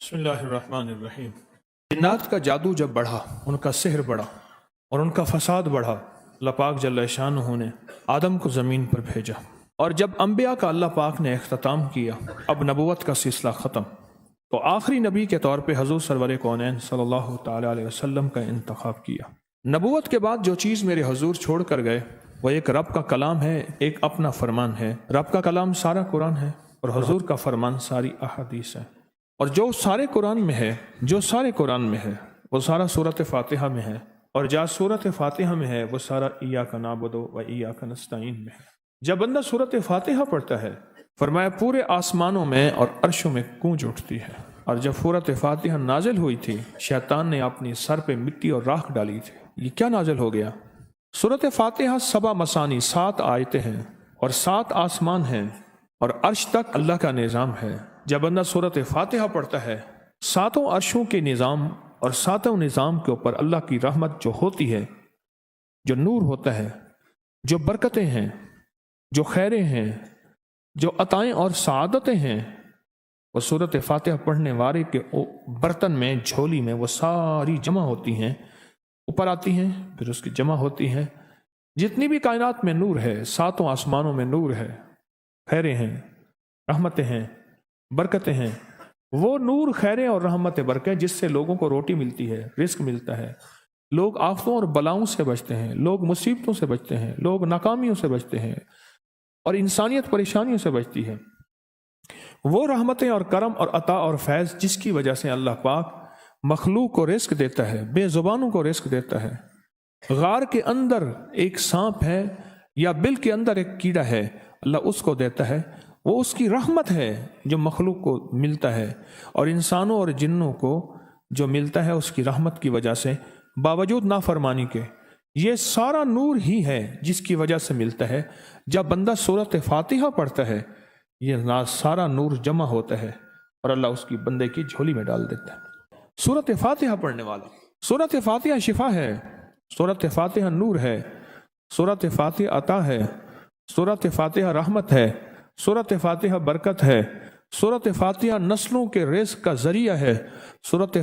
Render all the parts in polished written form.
بسم اللہ الرحمن الرحیم۔ جنات کا جادو جب بڑھا، ان کا سحر بڑھا اور ان کا فساد بڑھا، اللہ پاک جل شانہ نے آدم کو زمین پر بھیجا، اور جب انبیاء کا اللہ پاک نے اختتام کیا، اب نبوت کا سلسلہ ختم، تو آخری نبی کے طور پہ حضور سرور کونین صلی اللہ تعالی علیہ وسلم کا انتخاب کیا۔ نبوت کے بعد جو چیز میرے حضور چھوڑ کر گئے وہ ایک رب کا کلام ہے، ایک اپنا فرمان ہے۔ رب کا کلام سارا قرآن ہے اور حضور کا فرمان ساری احادیث ہے، اور جو سارے قرآن میں ہے وہ سارا سورۃ فاتحہ میں ہے، اور جہاں سورۃ فاتحہ میں ہے وہ سارا ایاک نعبد و ایاک نستعین میں ہے۔ جب بندہ سورۃ فاتحہ پڑھتا ہے، فرمایا پورے آسمانوں میں اور عرشوں میں گونج اٹھتی ہے۔ اور جب سورۃ فاتحہ نازل ہوئی تھی، شیطان نے اپنی سر پہ مٹی اور راکھ ڈالی تھی۔ یہ کیا نازل ہو گیا؟ سورۃ فاتحہ 7 مسانی 7 آیتیں ہیں اور 7 آسمان ہیں اور عرش تک اللہ کا نظام ہے۔ جب بندہ سورۃ فاتحہ پڑھتا ہے، 7 عرشوں کے نظام اور 7 نظام کے اوپر اللہ کی رحمت جو ہوتی ہے، جو نور ہوتا ہے، جو برکتیں ہیں، جو خیریں ہیں، جو عطائیں اور سعادتیں ہیں، وہ سورۃ فاتحہ پڑھنے والے کے برتن میں، جھولی میں وہ ساری جمع ہوتی ہیں، اوپر آتی ہیں، پھر اس کی جمع ہوتی ہیں۔ جتنی بھی کائنات میں نور ہے، 7 آسمانوں میں نور ہے، خیریں ہیں، رحمتیں ہیں، برکتیں ہیں، وہ نور، خیریں اور رحمت برکت جس سے لوگوں کو روٹی ملتی ہے، رزق ملتا ہے، لوگ آفتوں اور بلاؤں سے بچتے ہیں، لوگ مصیبتوں سے بچتے ہیں، لوگ ناکامیوں سے بچتے ہیں، اور انسانیت پریشانیوں سے بچتی ہے۔ وہ رحمتیں اور کرم اور عطا اور فیض جس کی وجہ سے اللہ پاک مخلوق کو رزق دیتا ہے، بے زبانوں کو رزق دیتا ہے۔ غار کے اندر ایک سانپ ہے یا بل کے اندر ایک کیڑا ہے، اللہ اس کو دیتا ہے، وہ اس کی رحمت ہے جو مخلوق کو ملتا ہے، اور انسانوں اور جنوں کو جو ملتا ہے اس کی رحمت کی وجہ سے، باوجود نافرمانی کے۔ یہ سارا نور ہی ہے جس کی وجہ سے ملتا ہے۔ جب بندہ سورۃ فاتحہ پڑھتا ہے، یہ سارا نور جمع ہوتا ہے اور اللہ اس کی بندے کی جھولی میں ڈال دیتا ہے۔ سورۃ فاتحہ پڑھنے والا، سورۃ فاتحہ شفا ہے، سورۃ فاتحہ نور ہے، سورۃ فاتحہ عطا ہے، سورۃ فاتحہ رحمت ہے، سورۃ فاتحہ برکت ہے، سورۃ فاتحہ نسلوں کے رزق کا ذریعہ ہے، سورۃ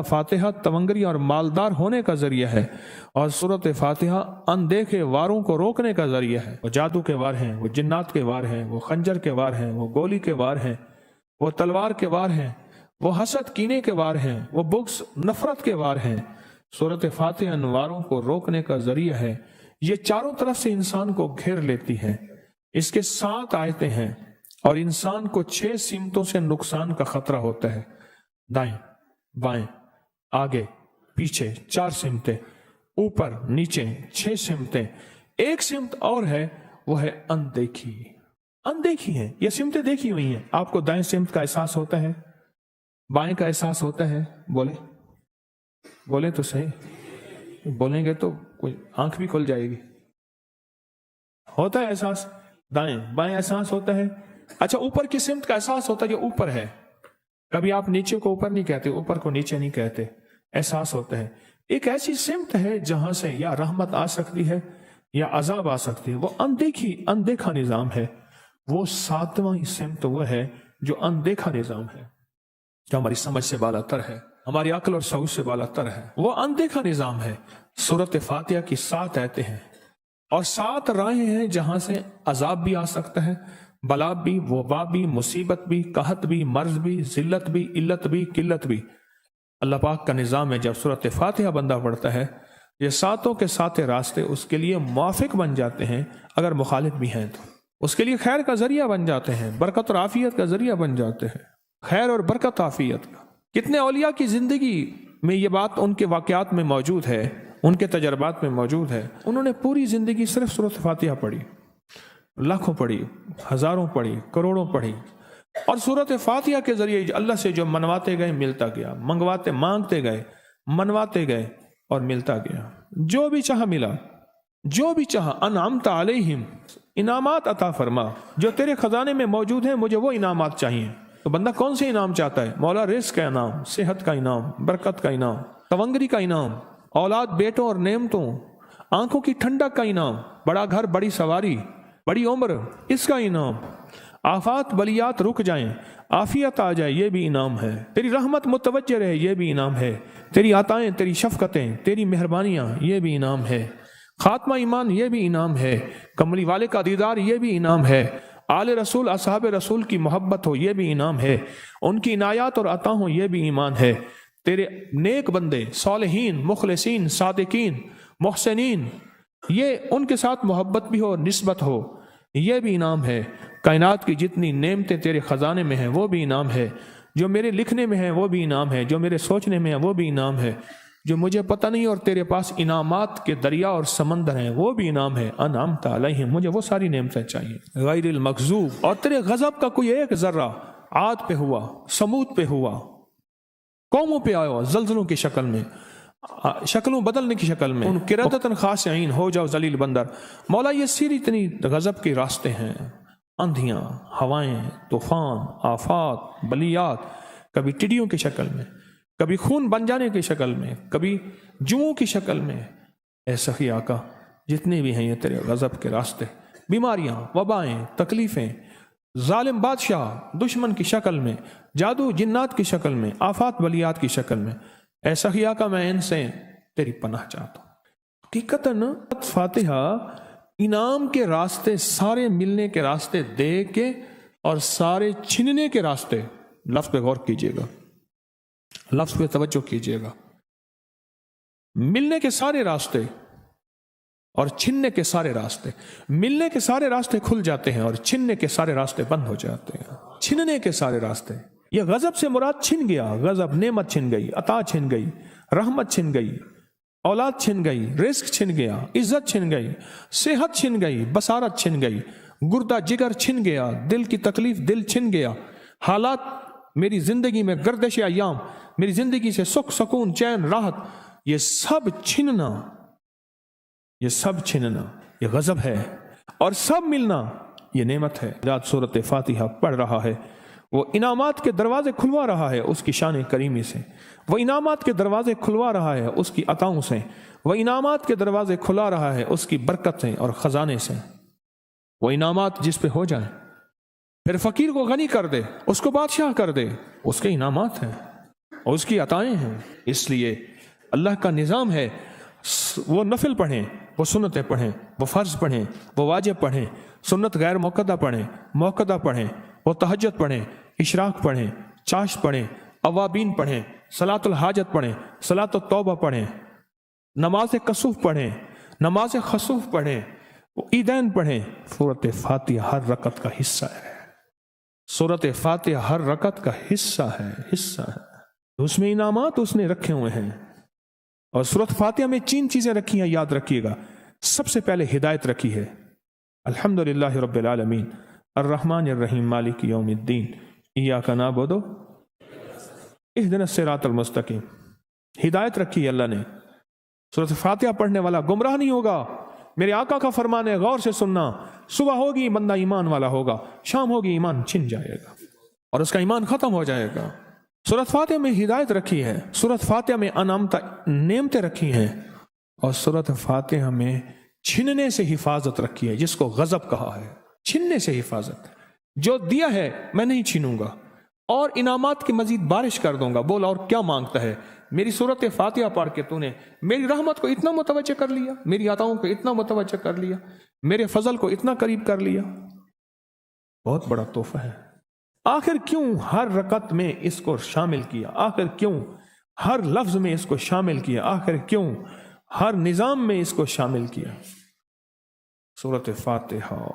فاتحہ تونگری اور مالدار ہونے کا ذریعہ ہے، اور سورۃ فاتحہ اندیکھے واروں کو روکنے کا ذریعہ ہے۔ وہ جادو کے وار ہیں، وہ جنات کے وار ہیں، وہ خنجر کے وار ہیں، وہ گولی کے وار ہیں، وہ تلوار کے وار ہیں، وہ حسد کینے کے وار ہیں، وہ بغض نفرت کے وار ہیں۔ سورۃ فاتحہ ان واروں کو روکنے کا ذریعہ ہے۔ یہ چاروں طرف سے انسان کو گھیر لیتی ہے۔ اس کے 7 آیتیں ہیں اور انسان کو 6 سمتوں سے نقصان کا خطرہ ہوتا ہے، دائیں بائیں آگے پیچھے، 4 سمتیں، اوپر نیچے 6 سمتیں۔ ایک سمت اور ہے، وہ ہے اندیکھی۔ اندیکھی ہے، یہ سمتیں دیکھی ہوئی ہیں۔ آپ کو دائیں سمت کا احساس ہوتا ہے، بائیں کا احساس ہوتا ہے؟ بولیں تو صحیح، بولیں گے تو کوئی آنکھ بھی کھل جائے گی۔ ہوتا ہے احساس، دائیں بائیں احساس ہوتا ہے۔ اچھا، اوپر کی سمت کا احساس ہوتا ہے، جو اوپر ہے۔ کبھی آپ نیچے کو اوپر نہیں کہتے، اوپر کو نیچے نہیں کہتے، احساس ہوتا ہے۔ ایک ایسی سمت ہے جہاں سے یا رحمت آ سکتی ہے یا عذاب آ سکتی ہے، وہ اندیکھا نظام ہے۔ وہ 7واں سمت وہ ہے جو اندیکھا نظام ہے، جو ہماری سمجھ سے بالا تر ہے، ہماری عقل اور شعور سے بالا تر ہے۔ وہ اندیکھا نظام ہے۔ سورۃ فاتحہ کی 7 آیتیں ہیں اور 7 راہیں ہیں جہاں سے عذاب بھی آ سکتا ہے، بلا بھی، وبا بھی، مصیبت بھی، قحط بھی، مرض بھی، ذلت بھی، علت بھی، قلت بھی۔ اللہ پاک کا نظام ہے۔ جب سورۃ فاتحہ بندہ پڑھتا ہے، یہ 7 کے 7 راستے اس کے لیے موافق بن جاتے ہیں، اگر مخالف بھی ہیں تو اس کے لیے خیر کا ذریعہ بن جاتے ہیں، برکت اور عافیت کا ذریعہ بن جاتے ہیں، خیر اور برکت عافیت کا۔ کتنے اولیاء کی زندگی میں یہ بات ان کے واقعات میں موجود ہے، ان کے تجربات میں موجود ہے۔ انہوں نے پوری زندگی صرف سورۃ فاتحہ پڑھی، لاکھوں پڑھی، ہزاروں پڑھی، کروڑوں پڑھی، اور سورۃ فاتحہ کے ذریعے اللہ سے جو منواتے گئے ملتا گیا، مانگتے گئے، منواتے گئے اور ملتا گیا۔ جو بھی چاہا ملا، جو بھی چاہا۔ انعمت علیہم، انعامات عطا فرما، جو تیرے خزانے میں موجود ہیں مجھے وہ انعامات چاہیے۔ تو بندہ کون سے انعام چاہتا ہے؟ مولا رزق کا انعام، صحت کا انعام، برکت کا انعام، تونگری کا انعام، اولاد بیٹوں اور نعمتوں، آنکھوں کی ٹھنڈک کا انعام، بڑا گھر، بڑی سواری، بڑی عمر، اس کا انعام، آفات بلیات رک جائیں، عافیت آ جائے، یہ بھی انعام ہے، تیری رحمت متوجہ رہے، یہ بھی انعام ہے، تیری عطائیں، تیری شفقتیں، تیری مہربانیاں، یہ بھی انعام ہے، خاتمہ ایمان، یہ بھی انعام ہے، کملی والے کا دیدار، یہ بھی انعام ہے، آل رسول اصحاب رسول کی محبت ہو، یہ بھی انعام ہے، ان کی عنایات اور عطا ہوں، یہ بھی ایمان ہے، تیرے نیک بندے، صالحین، مخلصین، صادقین، محسنین، یہ ان کے ساتھ محبت بھی ہو، نسبت ہو، یہ بھی انعام ہے، کائنات کی جتنی نعمتیں تیرے خزانے میں ہیں وہ بھی انعام ہے، جو میرے لکھنے میں ہیں وہ بھی انعام ہے، جو میرے سوچنے میں ہیں وہ بھی انعام ہے، جو مجھے پتہ نہیں اور تیرے پاس انعامات کے دریا اور سمندر ہیں وہ بھی انعام ہے، انعمت علیہم، مجھے وہ ساری نعمتیں چاہیے، غیر المغضوب، اور تیرے غضب کا کوئی ایک ذرہ عاد پہ ہوا، سمود پہ ہوا، قوموں پہ آیا زلزلوں کی شکل میں، شکلوں بدلنے کی شکل میں، ان قردۃ خاشعین، ہو جاؤ ذلیل بندر، مولا یہ سیری اتنی غضب کے راستے ہیں، اندھیاں، ہوائیں، طوفان، آفات، بلیات، کبھی ٹڈیوں کی شکل میں، کبھی خون بن جانے کی شکل میں، کبھی جوؤں کی شکل میں، اے سخی آقا جتنے بھی ہیں یہ تیرے غضب کے راستے، بیماریاں، وبائیں، تکلیفیں، ظالم بادشاہ دشمن کی شکل میں، جادو جنات کی شکل میں، آفات بلیات کی شکل میں، اے سخی آقا میں ان سے تیری پناہ چاہتا ہوں۔ حقیقتاً فاتحہ انعام کے راستے، سارے ملنے کے راستے دے کے اور سارے چھننے کے راستے، لفظ پہ غور کیجئے گا، لفظ پہ توجہ کیجئے گا، ملنے کے سارے راستے اور چھننے کے سارے راستے، ملنے کے سارے راستے کھل جاتے ہیں اور چھننے کے سارے راستے بند ہو جاتے ہیں۔ چھننے کے سارے راستے، یہ غضب سے مراد چھن گیا، غضب نعمت چھن گئی، عطا چھن گئی، رحمت چھن گئی، اولاد چھن گئی، رزق چھن گیا، عزت چھن گئی، صحت چھن گئی، بصارت چھن گئی، گردہ جگر چھن گیا، دل کی تکلیف دل چھن گیا، حالات میری زندگی میں، گردش ایام، میری زندگی سے سکھ، سکون، چین، راحت، یہ سب چھننا، یہ سب چھننا یہ غضب ہے، اور سب ملنا یہ نعمت ہے۔ جات سورۃ فاتحہ پڑھ رہا ہے، وہ انعامات کے دروازے کھلوا رہا ہے اس کی شان کریمی سے، وہ انعامات کے دروازے کھلوا رہا ہے اس کی عطاؤں سے، وہ انعامات کے دروازے کھلا رہا ہے اس کی برکت سے اور خزانے سے، وہ انعامات جس پہ ہو جائیں، پھر فقیر کو غنی کر دے، اس کو بادشاہ کر دے، اس کے انعامات ہیں اور اس کی عطائیں ہیں۔ اس لیے اللہ کا نظام ہے، وہ نفل پڑھیں، وہ سنتیں پڑھیں، وہ فرض پڑھیں، وہ واجب پڑھیں، سنت غیر موقدہ پڑھیں، موقدہ پڑھیں، وہ تہجد پڑھیں، اشراق پڑھیں، چاشت پڑھیں، اوابین پڑھیں، صلاۃ الحاجت پڑھیں، صلاۃ التوبہ پڑھیں، نماز کسوف پڑھیں، نماز خسوف پڑھیں، عیدین پڑھیں۔ سورۃ فاتحہ ہر رکعت کا حصہ ہے، سورۃ فاتحہ ہر رکعت کا حصہ ہے، اس میں انعامات اس نے رکھے ہوئے ہیں، اور سورۃ فاتحہ میں 3 چیزیں رکھی ہیں، یاد رکھیے گا۔ سب سے پہلے ہدایت رکھی ہے، الحمدللہ رب العالمین الرحمن الرحیم مالک یوم الدین ایاک نعبد اہدنا الصراط المستقیم، ہدایت رکھی ہے اللہ نے۔ سورۃ فاتحہ پڑھنے والا گمراہ نہیں ہوگا، میرے آقا کا فرمان ہے غور سے سننا، صبح ہوگی بندہ ایمان والا ہوگا، شام ہوگی ایمان چھن جائے گا اور اس کا ایمان ختم ہو جائے گا۔ سورۃ فاتحہ میں ہدایت رکھی ہے، سورۃ فاتحہ میں نعمتیں رکھی ہیں، اور سورۃ فاتحہ میں چھننے سے حفاظت رکھی ہے، جس کو غضب کہا ہے، چھننے سے حفاظت، جو دیا ہے میں نہیں چھینوں گا اور انعامات کی مزید بارش کر دوں گا۔ بول اور کیا مانگتا ہے؟ میری سورۃ فاتحہ پڑھ کے تو نے میری رحمت کو اتنا متوجہ کر لیا، میری عطاؤں کو اتنا متوجہ کر لیا، میرے فضل کو اتنا قریب کر لیا، بہت بڑا تحفہ ہے۔ آخر کیوں ہر رکعت میں اس کو شامل کیا؟ آخر کیوں ہر لفظ میں اس کو شامل کیا؟ آخر کیوں ہر نظام میں اس کو شامل کیا؟ سورۃ فاتحہ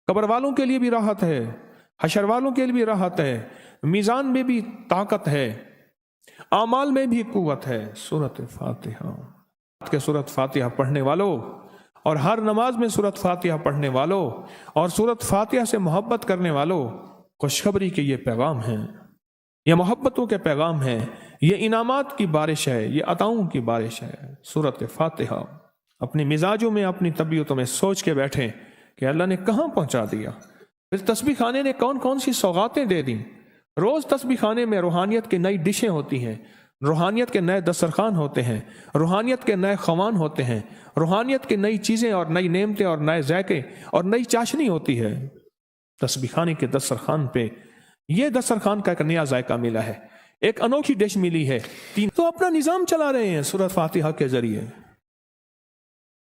قبر والوں کے لیے بھی راحت ہے، حشر والوں کے لیے بھی راحت ہے، میزان میں بھی طاقت ہے، اعمال میں بھی قوت ہے۔ سورۃ فاتحہ کہ سورۃ فاتحہ پڑھنے والوں اور ہر نماز میں سورۃ فاتحہ پڑھنے والوں اور سورۃ فاتحہ سے محبت کرنے والوں، خوشخبری کے یہ پیغام ہیں، یہ محبتوں کے پیغام ہیں، یہ انعامات کی بارش ہے، یہ عطاؤں کی بارش ہے۔ سورۃ فاتحہ اپنے مزاجوں میں، اپنی طبیعتوں میں سوچ کے بیٹھیں کہ اللہ نے کہاں پہنچا دیا، پھر تسبیح خانے نے کون کون سی سوغاتیں دے دیں۔ روز تسبیح خانے میں روحانیت کی نئی ڈشیں ہوتی ہیں، روحانیت کے نئے دسترخوان ہوتے ہیں، روحانیت کے نئے خوان ہوتے ہیں، روحانیت کی نئی چیزیں اور نئی نعمتیں اور نئے ذائقے اور نئی چاشنی ہوتی ہے۔ تسبیح خانے کے دسترخوان پہ یہ دسترخوان کا ایک نیا ذائقہ ملا ہے، ایک انوکھی ڈش ملی ہے، تو اپنا نظام چلا رہے ہیں سورۃ فاتحہ کے ذریعے،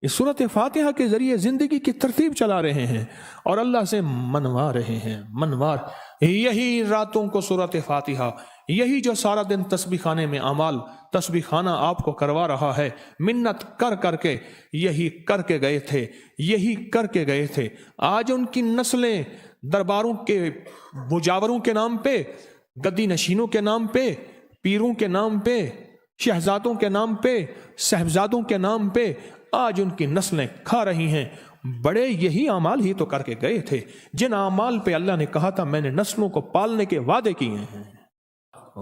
اس سورۃ فاتحہ کے ذریعے زندگی کی ترتیب چلا رہے ہیں اور اللہ سے منوا رہے ہیں، منوار یہی راتوں کو سورۃ فاتحہ، یہی جو سارا دن تسبیح خانے میں اعمال تسبیح خانہ آپ کو کروا رہا ہے، منت کر کر کے یہی کر کے گئے تھے، یہی کر کے گئے تھے، آج ان کی نسلیں درباروں کے مجاوروں کے نام پہ، گدی نشینوں کے نام پہ، پیروں کے نام پہ، شہزادوں کے نام پہ، صاحبزادوں کے نام پہ آج ان کی نسلیں کھا رہی ہیں۔ بڑے یہی اعمال ہی تو کر کے گئے تھے جن اعمال پہ اللہ نے کہا تھا میں نے نسلوں کو پالنے کے وعدے کیے ہیں،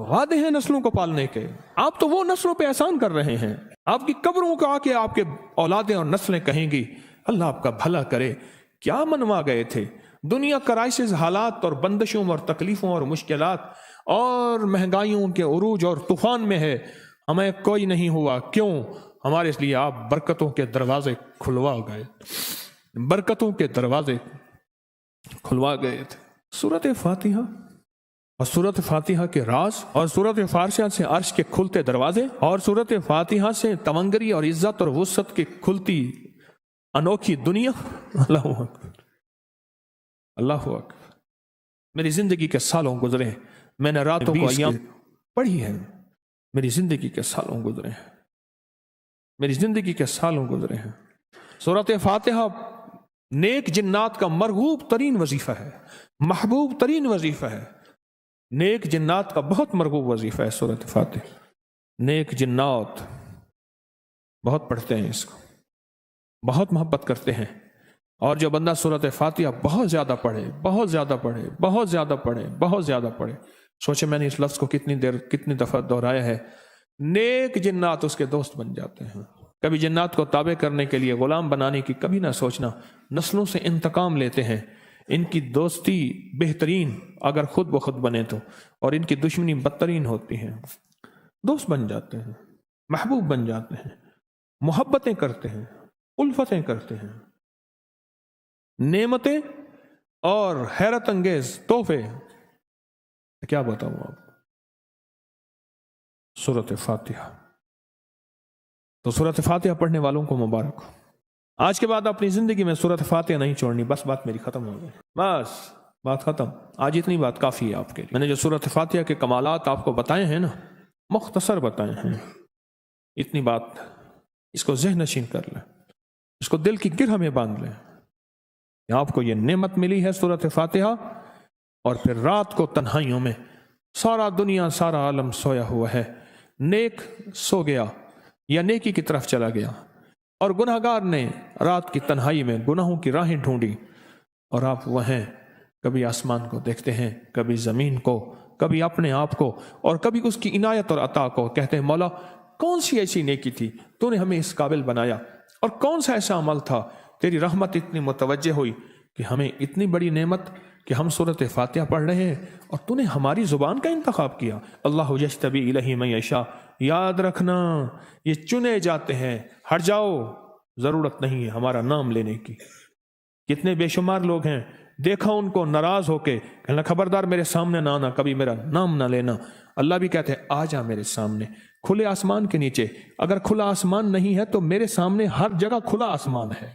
وعدے ہیں نسلوں کو پالنے کے، آپ تو وہ نسلوں پہ احسان کر رہے ہیں، آپ کی قبروں کو آ کے آپ کے اولادیں اور نسلیں کہیں گی اللہ آپ کا بھلا کرے، کیا منوا گئے تھے؟ دنیا کرائسس حالات اور بندشوں اور تکلیفوں اور مشکلات اور مہنگائیوں کے عروج اور طوفان میں ہے، ہمیں کوئی نہیں ہوا، کیوں؟ ہمارے اس لیے آپ برکتوں کے دروازے کھلوا گئے، برکتوں کے دروازے کھلوا گئے تھے۔ سورۃ فاتحہ اور سورۃ فاتحہ کے راز اور سورۃ فاتحہ سے عرش کے کھلتے دروازے اور سورۃ فاتحہ سے تونگری اور عزت اور وسعت کی کھلتی انوکھی دنیا، اللہ اکبر، اللہ اکبر۔ میری زندگی کے سالوں گزرے ہیں، میں نے راتوں کو ایام پڑھی ہے، میری زندگی کے سالوں گزرے ہیں، میری زندگی کے سالوں گزرے ہیں۔ سورۃ فاتحہ نیک جنات کا مرغوب ترین وظیفہ ہے، محبوب ترین وظیفہ ہے، نیک جنات کا بہت مرغوب وظیفہ ہے سورۃ فاتحہ، نیک جنات بہت پڑھتے ہیں اس کو، بہت محبت کرتے ہیں، اور جو بندہ سورۃ فاتحہ بہت زیادہ پڑھے، بہت زیادہ پڑھے، بہت زیادہ پڑھے، بہت زیادہ پڑھے، سوچے میں نے اس لفظ کو کتنی دفعہ دہرایا ہے، نیک جنات اس کے دوست بن جاتے ہیں۔ کبھی جنات کو تابع کرنے کے لیے غلام بنانے کی کبھی نہ سوچنا، نسلوں سے انتقام لیتے ہیں، ان کی دوستی بہترین اگر خود بخود بنے تو، اور ان کی دشمنی بدترین ہوتی ہے، دوست بن جاتے ہیں، محبوب بن جاتے ہیں، محبتیں کرتے ہیں، الفتیں کرتے ہیں، نعمتیں اور حیرت انگیز تحفے، کیا بتاؤں آپ۔ سورۃ فاتحہ، تو سورۃ فاتحہ پڑھنے والوں کو مبارک ہو۔ آج کے بعد اپنی زندگی میں سورۃ فاتحہ نہیں چھوڑنی، بس بات میری ختم ہو گئی، بس بات ختم، آج اتنی بات کافی ہے آپ کے لیے۔ میں نے جو سورۃ فاتحہ کے کمالات آپ کو بتائے ہیں نا، مختصر بتائے ہیں، اتنی بات اس کو ذہن نشین کر لیں، اس کو دل کی گرہ میں باندھ لیں کہ آپ کو یہ نعمت ملی ہے سورۃ فاتحہ، اور پھر رات کو تنہائیوں میں سارا دنیا سارا عالم سویا ہوا ہے، نیک سو گیا یا نیکی کی طرف چلا گیا، اور گناہگار نے رات کی تنہائی میں گناہوں کی راہیں ڈھونڈی، اور آپ وہ ہیں، کبھی آسمان کو دیکھتے ہیں، کبھی زمین کو، کبھی اپنے آپ کو، اور کبھی اس کی عنایت اور عطا کو، کہتے ہیں مولا کون سی ایسی نیکی تھی تو نے ہمیں اس قابل بنایا، اور کون سا ایسا عمل تھا تیری رحمت اتنی متوجہ ہوئی کہ ہمیں اتنی بڑی نعمت کہ ہم سورۃ فاتحہ پڑھ رہے ہیں اور تو نے ہماری زبان کا انتخاب کیا۔ اللہ یجتبی الیہ من یشاء، یاد رکھنا یہ چنے جاتے ہیں، ہٹ جاؤ، ضرورت نہیں ہے ہمارا نام لینے کی۔ کتنے بے شمار لوگ ہیں، دیکھا ان کو ناراض ہو کے کہنا خبردار میرے سامنے نہ آنا، کبھی میرا نام نہ لینا۔ اللہ بھی کہتے ہیں آ جا میرے سامنے، کھلے آسمان کے نیچے، اگر کھلا آسمان نہیں ہے تو میرے سامنے ہر جگہ کھلا آسمان ہے،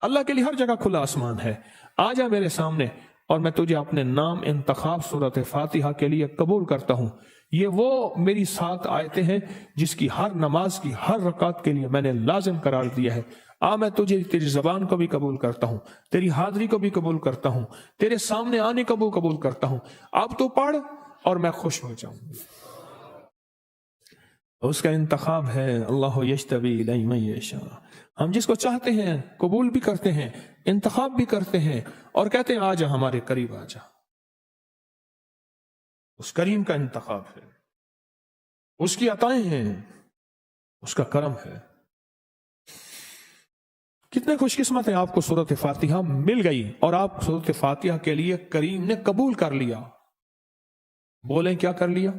اللہ کے لیے ہر جگہ کھلا آسمان ہے، آ جا میرے سامنے اور میں تجھے اپنے نام انتخاب سورۃ فاتحہ کے لیے قبول کرتا ہوں۔ یہ وہ میری 7 آیتیں ہیں جس کی ہر نماز کی ہر رکعت کے لیے میں نے لازم قرار دیا ہے۔ میں تجھے تیری زبان کو بھی قبول کرتا ہوں، تیری حاضری کو بھی قبول کرتا ہوں، تیرے سامنے آنے کو بھی قبول کرتا ہوں، اب تو پڑھ اور میں خوش ہو جاؤں۔ اس کا انتخاب ہے اللہ یجتبی الیہ من یشاء، ہم جس کو چاہتے ہیں قبول بھی کرتے ہیں، انتخاب بھی کرتے ہیں، اور کہتے ہیں آجا ہمارے قریب آجا۔ اس کریم کا انتخاب ہے، اس کی عطائیں ہیں، اس کا کرم ہے۔ کتنے خوش قسمت ہیں آپ کو سورۃ فاتحہ مل گئی اور آپ سورۃ فاتحہ کے لیے کریم نے قبول کر لیا۔ بولیں کیا کر لیا؟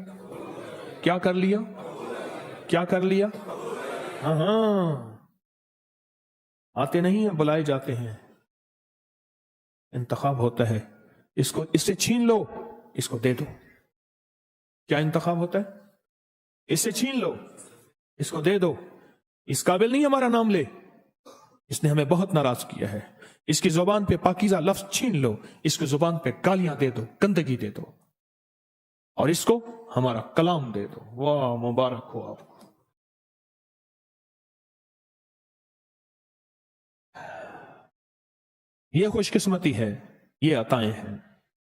کیا کر لیا؟ کیا کر لیا؟ ہاں، آتے نہیں ہیں، بلائے جاتے ہیں، انتخاب ہوتا ہے۔ اس کو اس سے چھین لو، اس کو دے دو۔ کیا انتخاب ہوتا ہے؟ اس سے چھین لو، اس کو دے دو۔ اس قابل نہیں ہمارا نام لے، اس نے ہمیں بہت ناراض کیا ہے، اس کی زبان پہ پاکیزہ لفظ چھین لو، اس کی زبان پہ گالیاں دے دو، گندگی دے دو، اور اس کو ہمارا کلام دے دو۔ واہ، مبارک ہو آپ کو۔ یہ خوش قسمتی ہے، یہ عطائیں ہیں۔